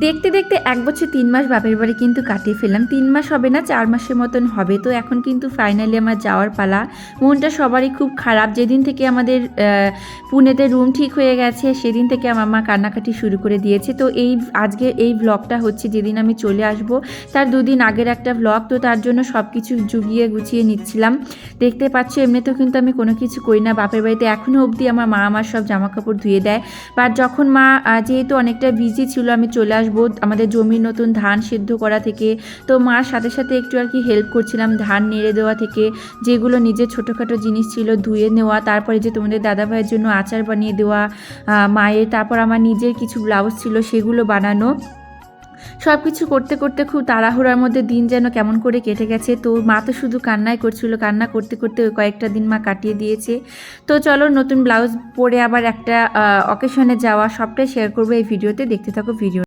দেখতে দেখতে 1 বছর 3 মাস বাপের বাড়ি কিন্তু কাটিয়ে ফেললাম। 3 মাস হবে না, 4 মাসের মতন হবে। তো এখন কিন্তু ফাইনালি আমার যাওয়ার পালা। মনটা সবারই খুব খারাপ। যেদিন থেকে আমাদের পুনেতে রুম ঠিক হয়ে গেছে সেদিন থেকে আমার মা কান্নাকাটি শুরু করে দিয়েছে। তো আজকে এই ব্লগটা হচ্ছে যেদিন আমি চলে আসব তার 2 দিন আগের একটা ব্লগ। তো তার জন্য সব কিছু জুগিয়ে গুছিয়ে নিচ্ছিলাম। দেখতে পাচ্ছ এমনিতেও কিন্তু আমি কোনো কিছু করি না বাপের বাড়িতে, এখনও অবধি আমার মা আমার সব জামাকাপড় ধুয়ে দেয়। বাট যখন মা যেহেতু অনেকটা বিজি ছিল, আমি চলে আসবো আমাদের জমির নতুন ধান সিদ্ধ করা থেকে, তো মার সাথে সাথে একটু আর কি হেল্প করছিলাম ধান নেড়ে দেওয়া থেকে, যেগুলো নিজের ছোটোখাটো জিনিস ছিল ধুয়ে নেওয়া, তারপরে যে তোমাদের দাদাভাইয়ের জন্য আচার বানিয়ে দেওয়া মায়ের, তারপর আমার নিজের কিছু ব্লাউজ ছিল সেগুলো বানানো। সব কিছু করতে করতে খুব তাড়াহুড়ার মধ্যে দিন যেন কেমন করে কেটে গেছে। তো মা তো শুধু কান্নাই করছিল, কান্না করতে করতে ওই কয়েকটা দিন মা কাটিয়ে দিয়েছে। তো চলো নতুন ব্লাউজ পরে আবার একটা অকেশনে যাওয়া সবটাই শেয়ার করবো এই ভিডিওতে, দেখতে থাকো ভিডিও।